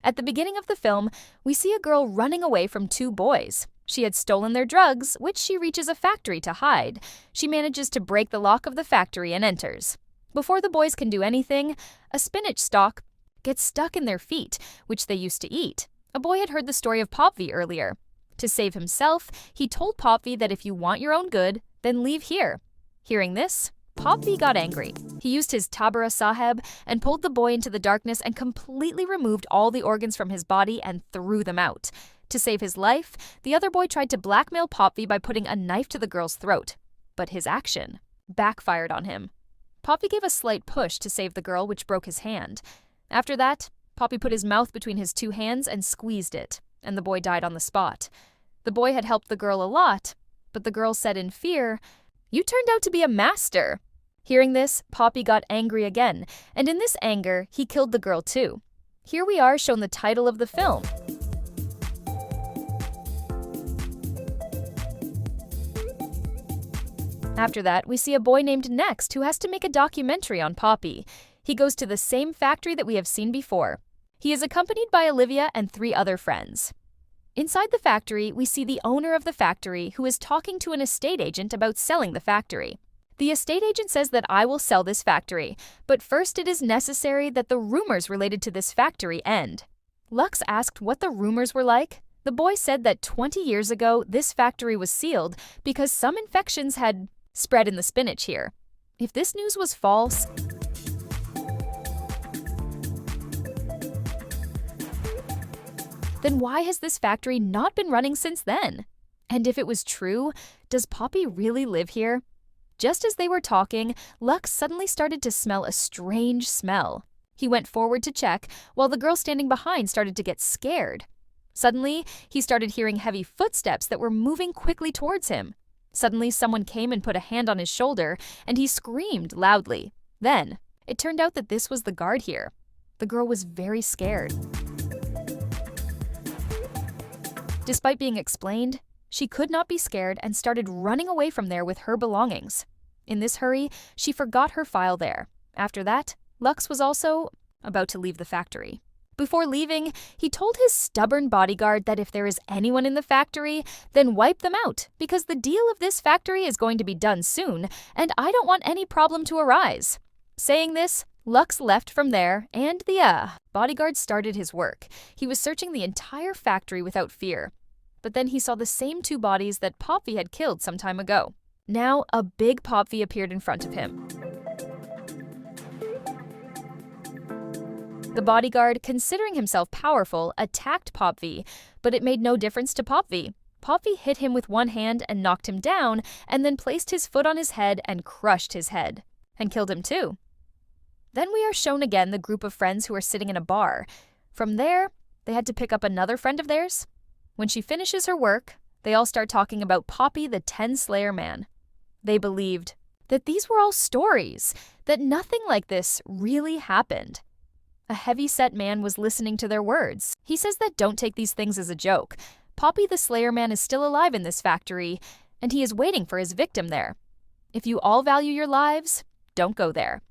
At the beginning of the film, we see a girl running away from two boys. She had stolen their drugs, which she reaches a factory to hide. She manages to break the lock of the factory and enters. Before the boys can do anything, a spinach stalk gets stuck in their feet, which they used to eat. A boy had heard the story of Popeye earlier. To save himself, he told Popeye that if you want your own good, then leave here. Hearing this, Popeye got angry. He used his Tabara Sahib and pulled the boy into the darkness and completely removed all the organs from his body and threw them out. To save his life, the other boy tried to blackmail Popeye by putting a knife to the girl's throat. But his action backfired on him. Popeye gave a slight push to save the girl, which broke his hand. After that, Popeye put his mouth between his two hands and squeezed it, and the boy died on the spot. The boy had helped the girl a lot, but the girl said in fear, "You turned out to be a master." Hearing this, Popeye got angry again, and in this anger, he killed the girl too. Here we are shown the title of the film. After that, we see a boy named Next who has to make a documentary on Popeye. He goes to the same factory that we have seen before. He is accompanied by Olivia and 3 other friends. Inside the factory, we see the owner of the factory who is talking to an estate agent about selling the factory. The estate agent says that I will sell this factory, but first it is necessary that the rumors related to this factory end. Lux asked what the rumors were like. The boy said that 20 years ago, this factory was sealed because some infections had spread in the spinach here. If this news was false, then why has this factory not been running since then? And if it was true, does Popeye really live here? Just as they were talking, Lux suddenly started to smell a strange smell. He went forward to check, while the girl standing behind started to get scared. Suddenly, he started hearing heavy footsteps that were moving quickly towards him. Suddenly, someone came and put a hand on his shoulder, and he screamed loudly. Then, it turned out that this was the guard here. The girl was very scared. Despite being explained, she could not be scared and started running away from there with her belongings. In this hurry, she forgot her file there. After that, Lux was also about to leave the factory. Before leaving, he told his stubborn bodyguard that if there is anyone in the factory, then wipe them out, because the deal of this factory is going to be done soon, and I don't want any problem to arise. Saying this, Lux left from there, and the bodyguard started his work. He was searching the entire factory without fear. But then he saw the same 2 bodies that Popeye had killed some time ago. Now, a big Popeye appeared in front of him. The bodyguard, considering himself powerful, attacked Popeye, but it made no difference to Popeye. Popeye hit him with one hand and knocked him down, and then placed his foot on his head and crushed his head, and killed him too. Then we are shown again the group of friends who are sitting in a bar. From there, they had to pick up another friend of theirs. When she finishes her work, they all start talking about Popeye the Slayer Man. They believed that these were all stories, that nothing like this really happened. A heavy-set man was listening to their words. He says that don't take these things as a joke. Popeye the Slayer Man is still alive in this factory, and he is waiting for his victim there. If you all value your lives, don't go there.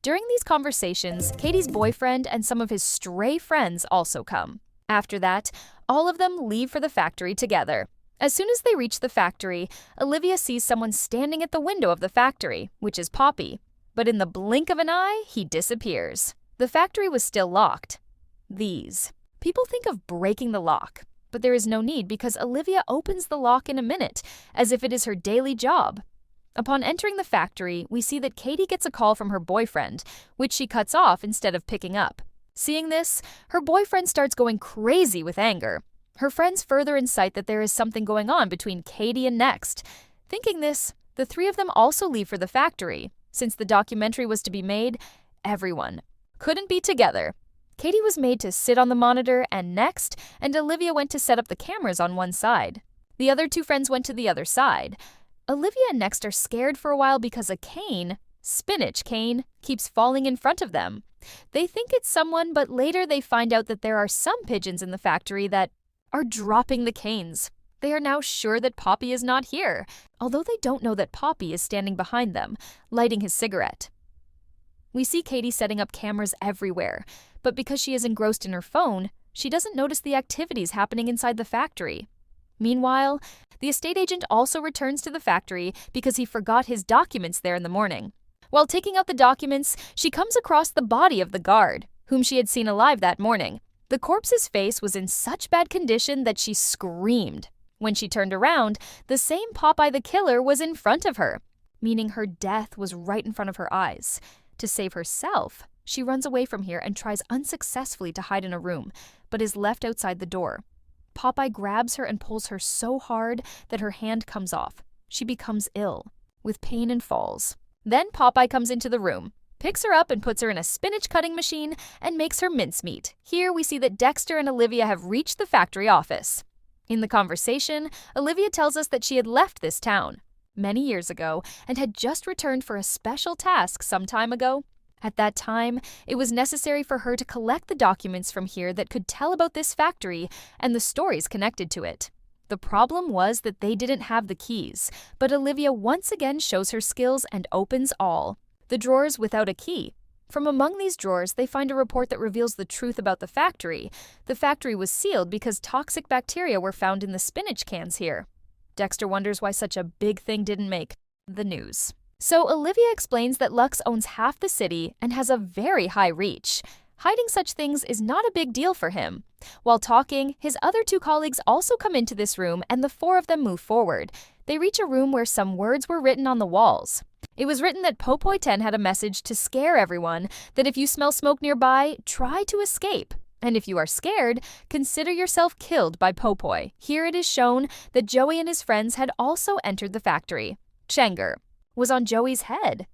During these conversations, Katie's boyfriend and some of his stray friends also come. After that, all of them leave for the factory together. As soon as they reach the factory, Olivia sees someone standing at the window of the factory, which is Popeye. But in the blink of an eye, he disappears. The factory was still locked. People think of breaking the lock, but there is no need because Olivia opens the lock in a minute, as if it is her daily job. Upon entering the factory, we see that Katie gets a call from her boyfriend, which she cuts off instead of picking up. Seeing this, her boyfriend starts going crazy with anger. Her friends further incite that there is something going on between Katie and Next. Thinking this, the 3 of them also leave for the factory. Since the documentary was to be made, everyone couldn't be together. Katie was made to sit on the monitor and Next, and Olivia went to set up the cameras on one side. The other 2 friends went to the other side. Olivia and Next are scared for a while because a cane, Spinach cane, keeps falling in front of them. They think it's someone, but later they find out that there are some pigeons in the factory that are dropping the canes. They are now sure that Popeye is not here, although they don't know that Popeye is standing behind them, lighting his cigarette. We see Katie setting up cameras everywhere, but because she is engrossed in her phone, She doesn't notice the activities happening inside the factory. Meanwhile, the estate agent also returns to the factory because he forgot his documents there in the morning. While taking out the documents, she comes across the body of the guard, whom she had seen alive that morning. The corpse's face was in such bad condition that she screamed. When she turned around, the same Popeye the killer was in front of her, meaning her death was right in front of her eyes. To save herself, she runs away from here and tries unsuccessfully to hide in a room, but is left outside the door. Popeye grabs her and pulls her so hard that her hand comes off. She becomes ill, with pain and falls. Then Popeye comes into the room, picks her up and puts her in a spinach cutting machine and makes her mincemeat. Here we see that Dexter and Olivia have reached the factory office. In the conversation, Olivia tells us that she had left this town many years ago and had just returned for a special task some time ago. At that time, it was necessary for her to collect the documents from here that could tell about this factory and the stories connected to it. The problem was that they didn't have the keys, but Olivia once again shows her skills and opens all the drawers without a key. From among these drawers, they find a report that reveals the truth about the factory. The factory was sealed because toxic bacteria were found in the spinach cans here. Dexter wonders why such a big thing didn't make the news. So Olivia explains that Lux owns half the city and has a very high reach. Hiding such things is not a big deal for him. While talking, his other two colleagues also come into this room and the four of them move forward. They reach a room where some words were written on the walls. It was written that Popeye 10 had a message to scare everyone, that if you smell smoke nearby, try to escape. And if you are scared, consider yourself killed by Popeye. Here it is shown that Joey and his friends had also entered the factory. Chenger was on Joey's head.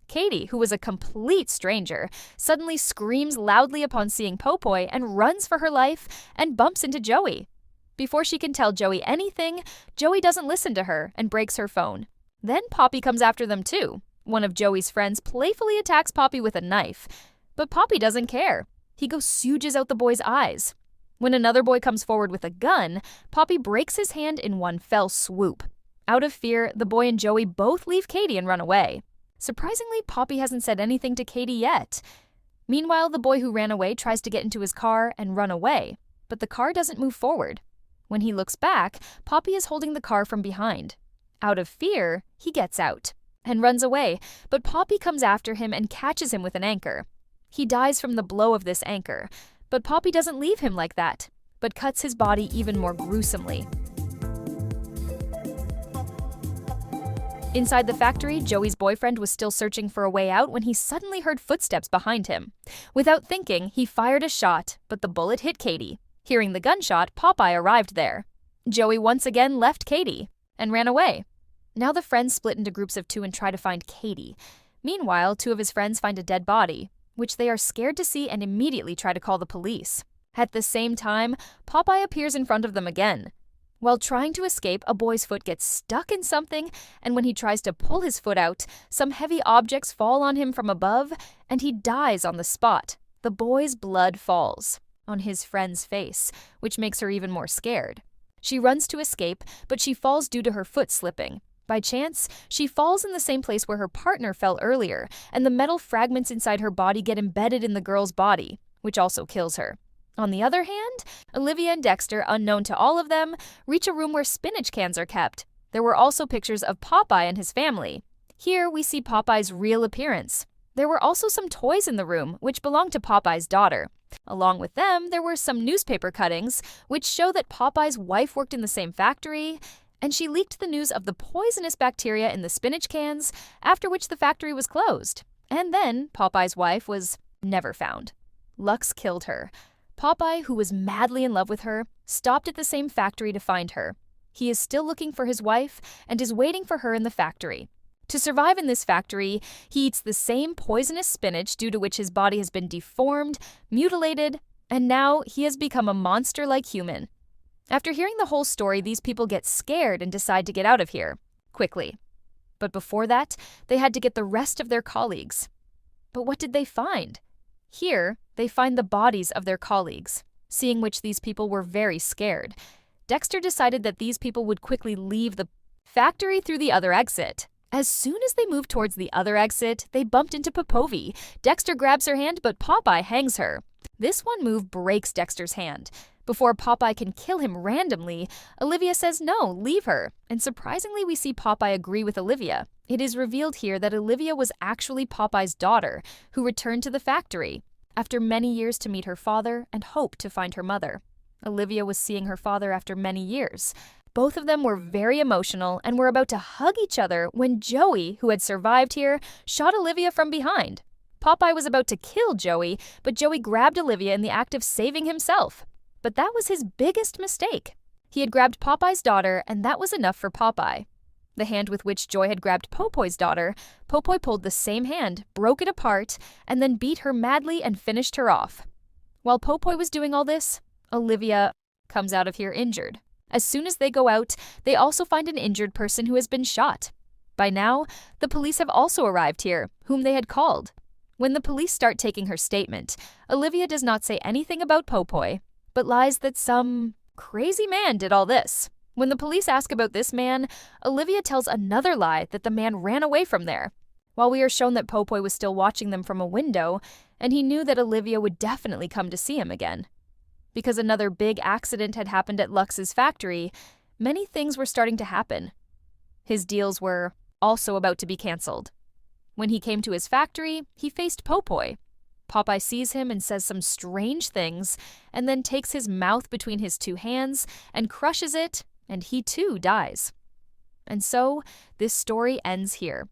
Katie, who was a complete stranger, suddenly screams loudly upon seeing Popeye and runs for her life and bumps into Joey. Before she can tell Joey anything, Joey doesn't listen to her and breaks her phone. Then Poppy comes after them too. One of Joey's friends playfully attacks Poppy with a knife, but Poppy doesn't care. He gouges out the boy's eyes. When another boy comes forward with a gun, Poppy breaks his hand in one fell swoop. Out of fear, the boy and Joey both leave Katie and run away. Surprisingly, Poppy hasn't said anything to Katie yet. Meanwhile, the boy who ran away tries to get into his car and run away, but the car doesn't move forward. When he looks back, Poppy is holding the car from behind. Out of fear, he gets out and runs away, but Poppy comes after him and catches him with an anchor. He dies from the blow of this anchor, but Poppy doesn't leave him like that, but cuts his body even more gruesomely. Inside the factory, Joey's boyfriend was still searching for a way out when he suddenly heard footsteps behind him. Without thinking, he fired a shot, but the bullet hit Katie. Hearing the gunshot, Popeye arrived there. Joey once again left Katie and ran away. Now the friends split into groups of two and try to find Katie. Meanwhile, two of his friends find a dead body, which they are scared to see and immediately try to call the police. At the same time, Popeye appears in front of them again. While trying to escape, a boy's foot gets stuck in something, and when he tries to pull his foot out, some heavy objects fall on him from above, and he dies on the spot. The boy's blood falls on his friend's face, which makes her even more scared. She runs to escape, but she falls due to her foot slipping. By chance, she falls in the same place where her partner fell earlier, and the metal fragments inside her body get embedded in the girl's body, which also kills her. On the other hand, Olivia and Dexter, unknown to all of them, reach a room where spinach cans are kept. There were also pictures of Popeye and his family. Here we see Popeye's real appearance. There were also some toys in the room, which belonged to Popeye's daughter. Along with them, there were some newspaper cuttings, which show that Popeye's wife worked in the same factory, and she leaked the news of the poisonous bacteria in the spinach cans, after which the factory was closed. And then Popeye's wife was never found. Lux killed her. Popeye, who was madly in love with her, stopped at the same factory to find her. He is still looking for his wife and is waiting for her in the factory. To survive in this factory, he eats the same poisonous spinach due to which his body has been deformed, mutilated, and now he has become a monster-like human. After hearing the whole story, these people get scared and decide to get out of here quickly. But before that, they had to get the rest of their colleagues. But what did they find? Here, they find the bodies of their colleagues, seeing which these people were very scared. Dexter decided that these people would quickly leave the factory through the other exit. As soon as they moved towards the other exit, they bumped into Popeye. Dexter grabs her hand, but Popeye hangs her. This one move breaks Dexter's hand. Before Popeye can kill him randomly, Olivia says no, leave her. And surprisingly, we see Popeye agree with Olivia. It is revealed here that Olivia was actually Popeye's daughter, who returned to the factory after many years to meet her father and hope to find her mother. Olivia was seeing her father after many years. Both of them were very emotional and were about to hug each other when Joey, who had survived here, shot Olivia from behind. Popeye was about to kill Joey, but Joey grabbed Olivia in the act of saving himself. But that was his biggest mistake. He had grabbed Popeye's daughter, and that was enough for Popeye. The hand with which Joy had grabbed Popoy's daughter, Popoy pulled the same hand, broke it apart, and then beat her madly and finished her off. While Popoy was doing all this, Olivia comes out of here injured. As soon as they go out, they also find an injured person who has been shot. By now, the police have also arrived here, whom they had called. When the police start taking her statement, Olivia does not say anything about Popoy, but lies that some crazy man did all this. When the police ask about this man, Olivia tells another lie that the man ran away from there. While we are shown that Popoy was still watching them from a window, and he knew that Olivia would definitely come to see him again. Because another big accident had happened at Lux's factory, many things were starting to happen. His deals were also about to be canceled. When he came to his factory, he faced Popoy. Popeye sees him and says some strange things, and then takes his mouth between his two hands and crushes it, and he too dies. And so, this story ends here.